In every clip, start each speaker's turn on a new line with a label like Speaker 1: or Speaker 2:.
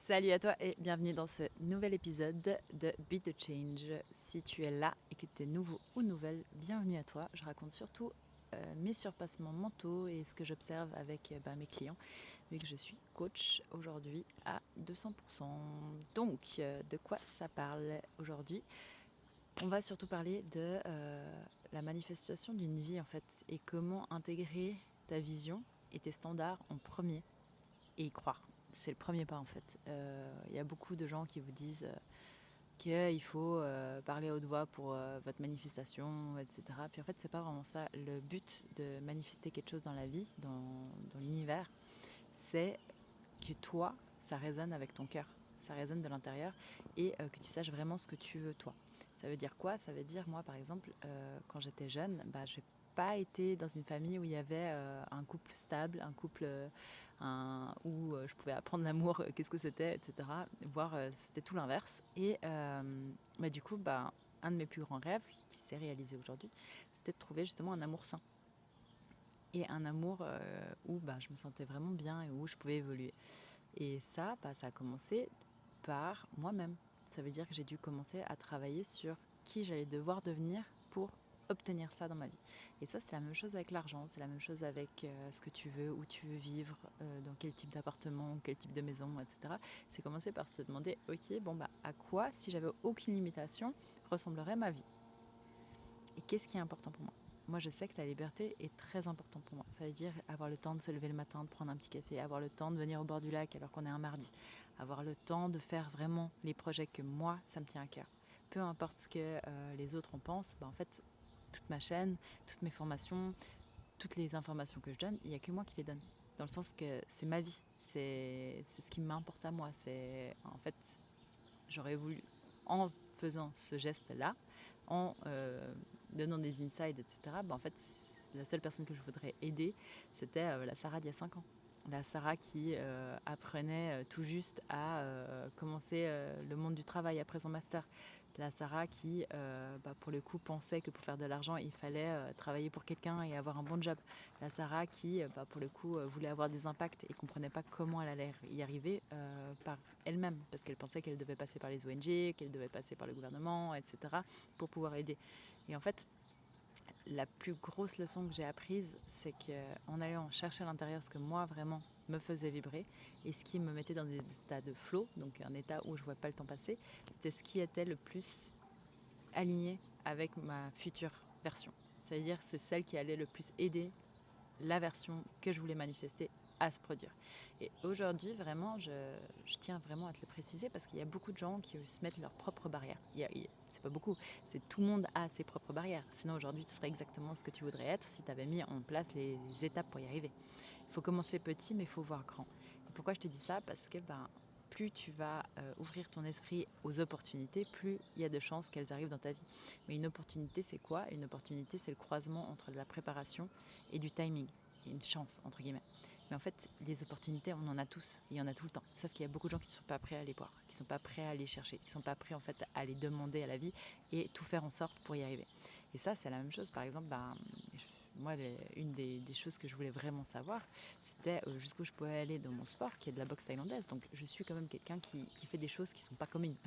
Speaker 1: Salut à toi et bienvenue dans ce nouvel épisode de Be the Change. Si tu es là et que tu es nouveau ou nouvelle, bienvenue à toi. Je raconte surtout mes surpassements mentaux et ce que j'observe avec mes clients, vu que je suis coach aujourd'hui à 200%. Donc, de quoi ça parle aujourd'hui? On va surtout parler de la manifestation d'une vie en fait et comment intégrer ta vision et tes standards en premier et y croire. C'est le premier pas en fait. Il y a beaucoup de gens qui vous disent qu'il faut parler à haute voix pour votre manifestation, etc. Puis en fait, c'est pas vraiment ça. Le but de manifester quelque chose dans la vie, dans l'univers, c'est que toi, ça résonne avec ton cœur, ça résonne de l'intérieur et que tu saches vraiment ce que tu veux toi. Ça veut dire quoi? Ça veut dire, moi par exemple, quand j'étais jeune, j'ai pas été dans une famille où il y avait un couple stable, un couple où je pouvais apprendre l'amour, qu'est-ce que c'était, etc. Voire c'était tout l'inverse. Et du coup, un de mes plus grands rêves, qui s'est réalisé aujourd'hui, c'était de trouver justement un amour sain. Et un amour où je me sentais vraiment bien et où je pouvais évoluer. Et ça, ça a commencé par moi-même. Ça veut dire que j'ai dû commencer à travailler sur qui j'allais devoir devenir pour obtenir ça dans ma vie. Et ça, c'est la même chose avec l'argent, c'est la même chose avec ce que tu veux, où tu veux vivre, dans quel type d'appartement, quel type de maison, etc. C'est commencer par se demander, ok, à quoi, si j'avais aucune limitation, ressemblerait ma vie? Et qu'est-ce qui est important pour moi? Moi, je sais que la liberté est très importante pour moi. Ça veut dire avoir le temps de se lever le matin, de prendre un petit café, avoir le temps de venir au bord du lac alors qu'on est un mardi, avoir le temps de faire vraiment les projets que moi, ça me tient à cœur. Peu importe ce que les autres en pensent, en fait, toute ma chaîne, toutes mes formations, toutes les informations que je donne, il n'y a que moi qui les donne. Dans le sens que c'est ma vie, c'est ce qui m'importe à moi. C'est en fait, j'aurais voulu, en faisant ce geste-là, en donnant des insides, etc., en fait, la seule personne que je voudrais aider, c'était la Sarah d'il y a 5 ans. La Sarah qui apprenait tout juste à commencer le monde du travail après son master. La Sarah qui, pour le coup, pensait que pour faire de l'argent, il fallait travailler pour quelqu'un et avoir un bon job. La Sarah qui, pour le coup, voulait avoir des impacts et comprenait pas comment elle allait y arriver par elle-même, parce qu'elle pensait qu'elle devait passer par les ONG, qu'elle devait passer par le gouvernement, etc., pour pouvoir aider. Et en fait, la plus grosse leçon que j'ai apprise, c'est qu'en allant chercher à l'intérieur ce que moi vraiment me faisait vibrer et ce qui me mettait dans des états de flow, donc un état où je ne vois pas le temps passer, c'était ce qui était le plus aligné avec ma future version. C'est-à-dire c'est celle qui allait le plus aider la version que je voulais manifester à se produire. Et aujourd'hui, vraiment, je tiens vraiment à te le préciser parce qu'il y a beaucoup de gens qui se mettent leurs propres barrières. C'est pas beaucoup, c'est tout le monde a ses propres barrières. Sinon, aujourd'hui, tu serais exactement ce que tu voudrais être si tu avais mis en place les étapes pour y arriver. Il faut commencer petit, mais il faut voir grand. Et pourquoi je te dis ça? Parce que plus tu vas ouvrir ton esprit aux opportunités, plus il y a de chances qu'elles arrivent dans ta vie. Mais une opportunité, c'est quoi? Une opportunité, c'est le croisement entre la préparation et du timing. Et une chance, entre guillemets. Mais en fait, les opportunités, on en a tous, et il y en a tout le temps. Sauf qu'il y a beaucoup de gens qui ne sont pas prêts à les voir, qui ne sont pas prêts à les chercher, qui ne sont pas prêts en fait à les demander à la vie et tout faire en sorte pour y arriver. Et ça, c'est la même chose. Par exemple, moi, une des choses que je voulais vraiment savoir, c'était jusqu'où je pouvais aller dans mon sport, qui est de la boxe thaïlandaise. Donc, je suis quand même quelqu'un qui fait des choses qui ne sont pas communes.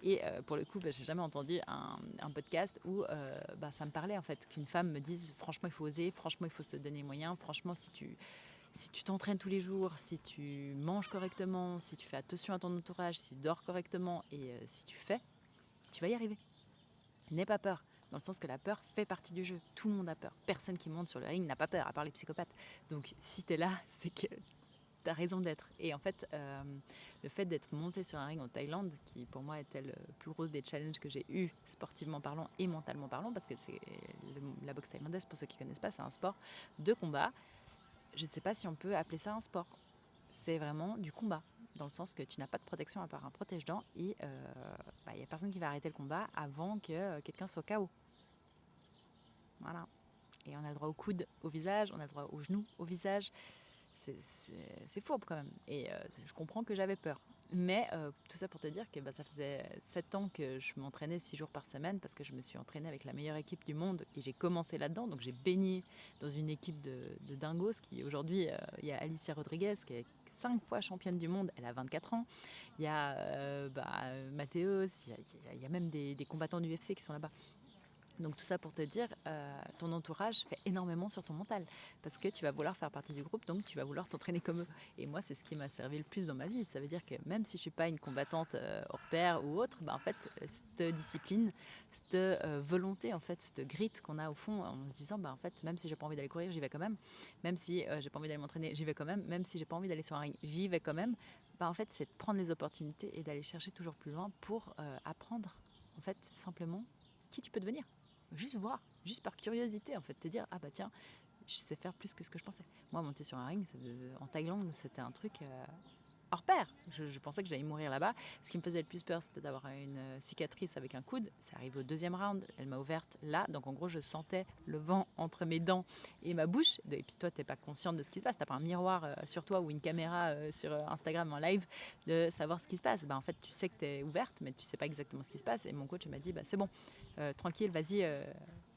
Speaker 1: Et pour le coup, j'ai jamais entendu un podcast où ça me parlait en fait qu'une femme me dise franchement il faut oser, franchement il faut se donner les moyens, franchement si tu t'entraînes tous les jours, si tu manges correctement, si tu fais attention à ton entourage, si tu dors correctement et si tu fais, tu vas y arriver. N'aie pas peur, dans le sens que la peur fait partie du jeu. Tout le monde a peur. Personne qui monte sur le ring n'a pas peur, à part les psychopathes. Donc si tu es là, c'est que tu as raison d'être. Et en fait, le fait d'être monté sur un ring en Thaïlande, qui pour moi était le plus gros des challenges que j'ai eu sportivement parlant et mentalement parlant, parce que la boxe thaïlandaise, pour ceux qui ne connaissent pas, c'est un sport de combat. Je ne sais pas si on peut appeler ça un sport. C'est vraiment du combat, dans le sens que tu n'as pas de protection à part un protège-dents et il n'y a personne qui va arrêter le combat avant que quelqu'un soit KO. Voilà. Et on a le droit au coude, au visage, on a le droit aux genoux, au visage. C'est fourbe quand même. Et je comprends que j'avais peur. Mais tout ça pour te dire que ça faisait 7 ans que je m'entraînais 6 jours par semaine parce que je me suis entraînée avec la meilleure équipe du monde et j'ai commencé là-dedans. Donc j'ai baigné dans une équipe de dingos qui aujourd'hui, il y a Alicia Rodriguez qui est 5 fois championne du monde, elle a 24 ans. Il y a Mathéos, il y a même des combattants du UFC qui sont là-bas. Donc tout ça pour te dire, ton entourage fait énormément sur ton mental parce que tu vas vouloir faire partie du groupe, donc tu vas vouloir t'entraîner comme eux. Et moi, c'est ce qui m'a servi le plus dans ma vie. Ça veut dire que même si je suis pas une combattante hors pair ou autre, en fait, cette discipline, cette volonté, en fait, cette grit qu'on a au fond, en se disant, en fait, même si j'ai pas envie d'aller courir, j'y vais quand même. Même si j'ai pas envie d'aller m'entraîner, j'y vais quand même. Même si j'ai pas envie d'aller sur un ring, j'y vais quand même. En fait, c'est de prendre les opportunités et d'aller chercher toujours plus loin pour apprendre, en fait, simplement qui tu peux devenir. Juste voir, juste par curiosité, en fait, te dire, tiens, je sais faire plus que ce que je pensais. Moi, monter sur un ring en Thaïlande, c'était un truc hors pair. Je pensais que j'allais mourir là-bas. Ce qui me faisait le plus peur, c'était d'avoir une cicatrice avec un coude. Ça arrive au 2e round, elle m'a ouverte là. Donc en gros, je sentais le vent entre mes dents et ma bouche. Et puis toi, t'es pas consciente de ce qui se passe. T'as pas un miroir sur toi ou une caméra sur Instagram en live de savoir ce qui se passe. En fait, tu sais que t'es ouverte, mais tu sais pas exactement ce qui se passe. Et mon coach m'a dit, c'est bon, tranquille, vas-y.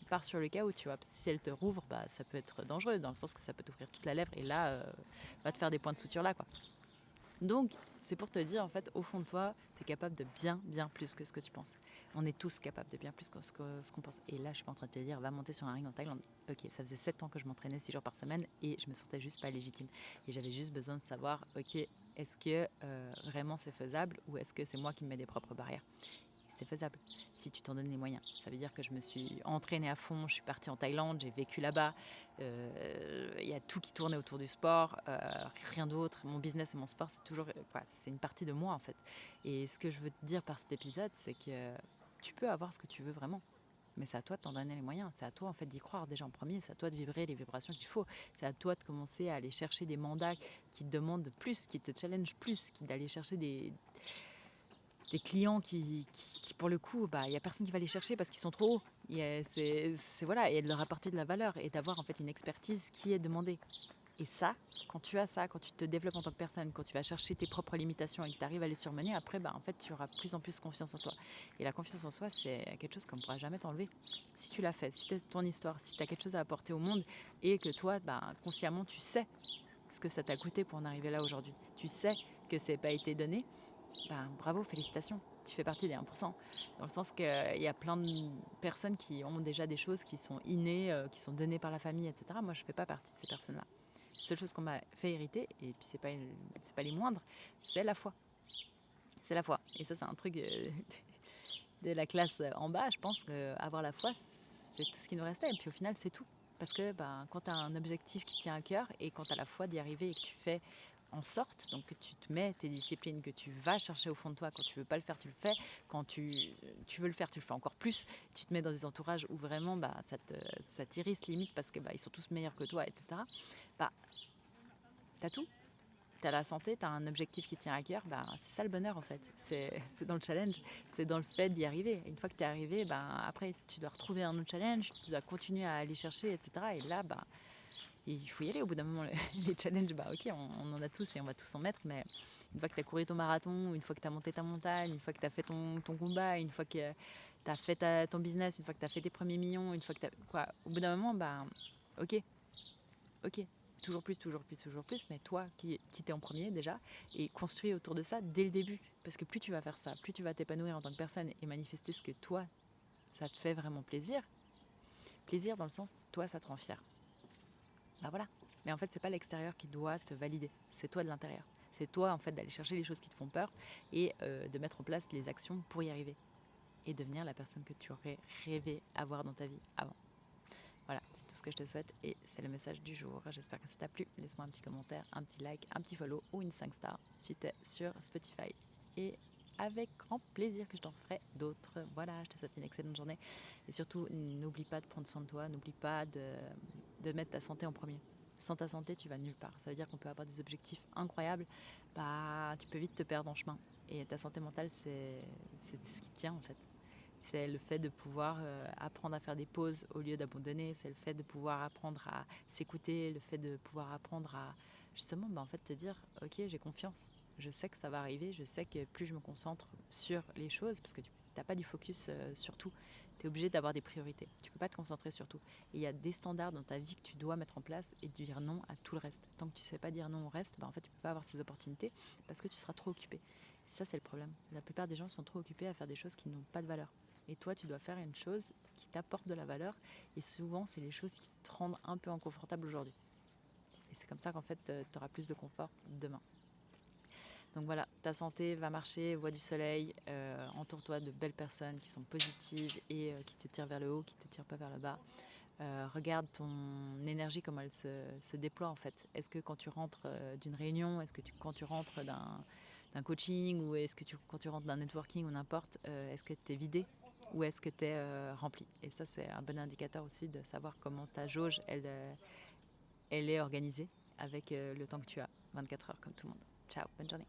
Speaker 1: Pars sur le cas où tu vois, si elle te rouvre, ça peut être dangereux dans le sens que ça peut t'ouvrir toute la lèvre et là, va te faire des points de suture là, quoi. Donc, c'est pour te dire, en fait, au fond de toi, tu es capable de bien, bien plus que ce que tu penses. On est tous capables de bien plus que ce qu'on pense. Et là, je suis pas en train de te dire, va monter sur un ring en Thaïlande. Ok, ça faisait 7 ans que je m'entraînais 6 jours par semaine et je me sentais juste pas légitime. Et j'avais juste besoin de savoir, ok, est-ce que vraiment c'est faisable ou est-ce que c'est moi qui me mets des propres barrières ? C'est faisable si tu t'en donnes les moyens. Ça veut dire que je me suis entraînée à fond, je suis partie en Thaïlande, j'ai vécu là-bas. Il y a tout qui tournait autour du sport, rien d'autre. Mon business et mon sport, c'est une partie de moi en fait. Et ce que je veux te dire par cet épisode, c'est que tu peux avoir ce que tu veux vraiment. Mais c'est à toi de t'en donner les moyens. C'est à toi en fait d'y croire déjà en premier. C'est à toi de vibrer les vibrations qu'il faut. C'est à toi de commencer à aller chercher des mandats qui te demandent plus, qui te challengent plus, d'aller chercher des clients qui pour le coup, il y a personne qui va les chercher parce qu'ils sont trop hauts. Voilà, et de leur apporter de la valeur et d'avoir en fait une expertise qui est demandée. Et ça, quand tu te développes en tant que personne, quand tu vas chercher tes propres limitations et que tu arrives à les surmonner, après, en fait, tu auras plus en plus confiance en toi. Et la confiance en soi, c'est quelque chose qu'on ne pourra jamais t'enlever. Si tu l'as fait, si c'est ton histoire, si tu as quelque chose à apporter au monde et que toi, consciemment, tu sais ce que ça t'a coûté pour en arriver là aujourd'hui. Tu sais que ça n'a pas été donné. Bravo, félicitations, tu fais partie des 1%. Dans le sens qu'il y a plein de personnes qui ont déjà des choses qui sont innées, qui sont données par la famille, etc. Moi, je ne fais pas partie de ces personnes-là. La seule chose qu'on m'a fait hériter, et puis c'est pas les moindres, c'est la foi. C'est la foi. Et ça, c'est un truc de la classe en bas. Je pense qu'avoir la foi, c'est tout ce qui nous restait. Et puis au final, c'est tout. Parce que quand tu as un objectif qui tient à cœur et quand tu as la foi d'y arriver et que tu fais en sorte, donc que tu te mets tes disciplines, que tu vas chercher au fond de toi, quand tu veux pas le faire, tu le fais, quand tu veux le faire, tu le fais encore plus, tu te mets dans des entourages où vraiment ça t'irrisse limite parce que ils sont tous meilleurs que toi, etc. T'as tout. T'as la santé, t'as un objectif qui tient à cœur, c'est ça le bonheur en fait. C'est dans le challenge, c'est dans le fait d'y arriver. Une fois que t'es arrivé, après tu dois retrouver un autre challenge, tu dois continuer à aller chercher, etc. Et là, il faut y aller au bout d'un moment. Les challenges, ok, on en a tous et on va tous en mettre, mais une fois que tu as couru ton marathon, une fois que tu as monté ta montagne, une fois que tu as fait ton combat, une fois que tu as fait ton business, une fois que tu as fait tes premiers millions, une fois que tu as... Au bout d'un moment, ok, toujours plus, toujours plus, toujours plus, mais toi qui t'es en premier déjà, et construis autour de ça dès le début. Parce que plus tu vas faire ça, plus tu vas t'épanouir en tant que personne et manifester ce que toi, ça te fait vraiment plaisir. Plaisir dans le sens, toi, ça te rend fier. Voilà. Mais en fait, c'est pas l'extérieur qui doit te valider, c'est toi de l'intérieur. C'est toi en fait d'aller chercher les choses qui te font peur et de mettre en place les actions pour y arriver et devenir la personne que tu aurais rêvé avoir dans ta vie avant. Voilà, c'est tout ce que je te souhaite et c'est le message du jour. J'espère que ça t'a plu. Laisse-moi un petit commentaire, un petit like, un petit follow ou une 5 stars si tu es sur Spotify. Et avec grand plaisir que je t'en ferai d'autres. Voilà, je te souhaite une excellente journée. Et surtout, n'oublie pas de prendre soin de toi, n'oublie pas de mettre ta santé en premier. Sans ta santé, tu vas nulle part. Ça veut dire qu'on peut avoir des objectifs incroyables, tu peux vite te perdre en chemin. Et ta santé mentale, c'est ce qui tient en fait. C'est le fait de pouvoir apprendre à faire des pauses au lieu d'abandonner. C'est le fait de pouvoir apprendre à s'écouter, le fait de pouvoir apprendre à justement en fait te dire ok, j'ai confiance. Je sais que ça va arriver, je sais que plus je me concentre sur les choses, parce que tu n'as pas du focus sur tout. Tu es obligé d'avoir des priorités. Tu ne peux pas te concentrer sur tout. Et il y a des standards dans ta vie que tu dois mettre en place et dire non à tout le reste. Tant que tu ne sais pas dire non au reste, en fait, tu ne peux pas avoir ces opportunités parce que tu seras trop occupé. Ça, c'est le problème. La plupart des gens sont trop occupés à faire des choses qui n'ont pas de valeur. Et toi, tu dois faire une chose qui t'apporte de la valeur. Et souvent, c'est les choses qui te rendent un peu inconfortable aujourd'hui. Et c'est comme ça qu'en fait, tu auras plus de confort demain. Donc voilà, ta santé va marcher, vois du soleil, entoure-toi de belles personnes qui sont positives et qui te tirent vers le haut, qui ne te tirent pas vers le bas. Regarde ton énergie, comment elle se déploie en fait. Est-ce que quand tu rentres d'une réunion, est-ce que quand tu rentres d'un coaching ou est-ce que quand tu rentres d'un networking ou n'importe, est-ce que tu es vidé ou est-ce que tu es rempli? Et ça, c'est un bon indicateur aussi de savoir comment ta jauge, elle est organisée avec le temps que tu as, 24 heures comme tout le monde. Ciao, bonne journée.